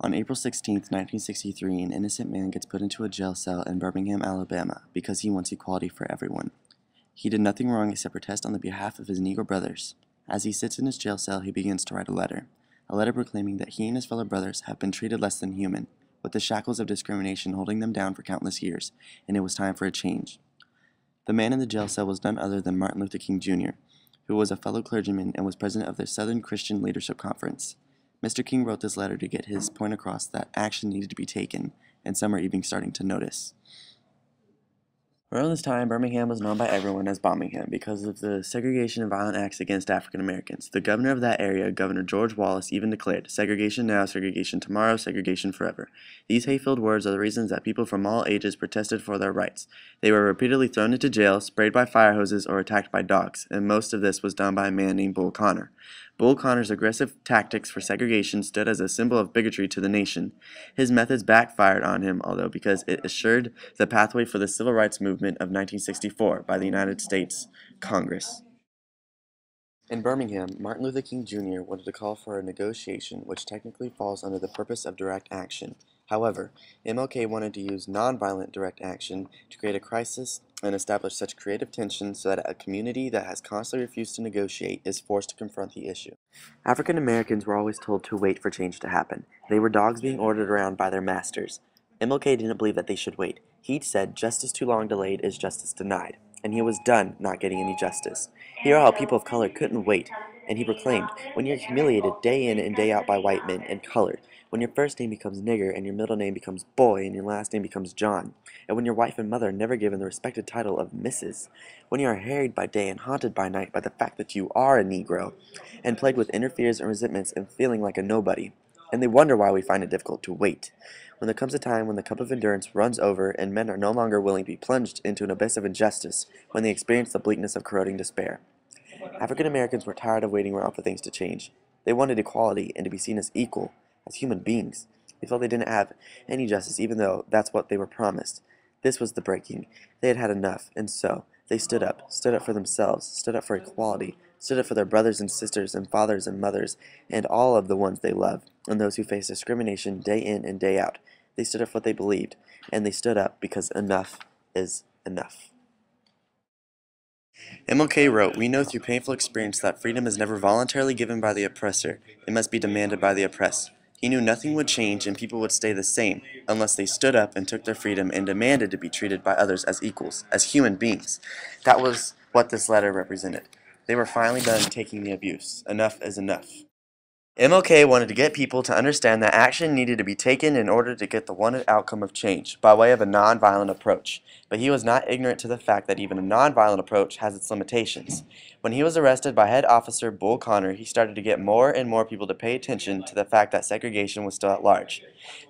On April 16, 1963, an innocent man gets put into a jail cell in Birmingham, Alabama, because he wants equality for everyone. He did nothing wrong except protest on the behalf of his Negro brothers. As he sits in his jail cell, he begins to write a letter proclaiming that he and his fellow brothers have been treated less than human, with the shackles of discrimination holding them down for countless years, and it was time for a change. The man in the jail cell was none other than Martin Luther King Jr., who was a fellow clergyman and was president of the Southern Christian Leadership Conference. Mr. King wrote this letter to get his point across that action needed to be taken, and some are even starting to notice. Around this time, Birmingham was known by everyone as Birmingham because of the segregation and violent acts against African Americans. The governor of that area, Governor George Wallace, even declared, "Segregation now, segregation tomorrow, segregation forever." These hate-filled words are the reasons that people from all ages protested for their rights. They were repeatedly thrown into jail, sprayed by fire hoses, or attacked by dogs, and most of this was done by a man named Bull Connor. Bull Connor's aggressive tactics for segregation stood as a symbol of bigotry to the nation. His methods backfired on him, although, because it assured the pathway for the Civil Rights Movement of 1964 by the United States Congress. In Birmingham, Martin Luther King Jr. wanted to call for a negotiation, which technically falls under the purpose of direct action. However, MLK wanted to use nonviolent direct action to create a crisis and establish such creative tension so that a community that has constantly refused to negotiate is forced to confront the issue. African Americans were always told to wait for change to happen. They were dogs being ordered around by their masters. MLK didn't believe that they should wait. He said justice too long delayed is justice denied, and he was done not getting any justice. He saw how people of color couldn't wait, and he proclaimed, "When you're humiliated day in and day out by white men and colored, when your first name becomes nigger and your middle name becomes boy and your last name becomes John, and when your wife and mother are never given the respected title of Mrs., when you are harried by day and haunted by night by the fact that you are a Negro, and plagued with inner fears and resentments and feeling like a nobody, and they wonder why we find it difficult to wait. When there comes a time when the cup of endurance runs over and men are no longer willing to be plunged into an abyss of injustice, when they experience the bleakness of corroding despair." African Americans were tired of waiting around for things to change. They wanted equality and to be seen as equal, as human beings. They felt they didn't have any justice even though that's what they were promised. This was the breaking. They had had enough, and so they stood up for themselves, stood up for equality, stood up for their brothers and sisters and fathers and mothers and all of the ones they loved, and those who face discrimination day in and day out. They stood up for what they believed, and they stood up because enough is enough. MLK wrote, "We know through painful experience that freedom is never voluntarily given by the oppressor. It must be demanded by the oppressed." He knew nothing would change and people would stay the same unless they stood up and took their freedom and demanded to be treated by others as equals, as human beings. That was what this letter represented. They were finally done taking the abuse. Enough is enough. MLK wanted to get people to understand that action needed to be taken in order to get the wanted outcome of change, by way of a nonviolent approach. But he was not ignorant to the fact that even a nonviolent approach has its limitations. When he was arrested by head officer Bull Connor, he started to get more and more people to pay attention to the fact that segregation was still at large.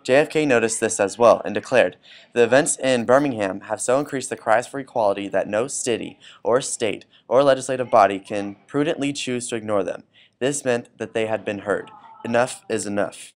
JFK noticed this as well and declared, "The events in Birmingham have so increased the cries for equality that no city or state or legislative body can prudently choose to ignore them. This meant that they had been heard. Enough is enough."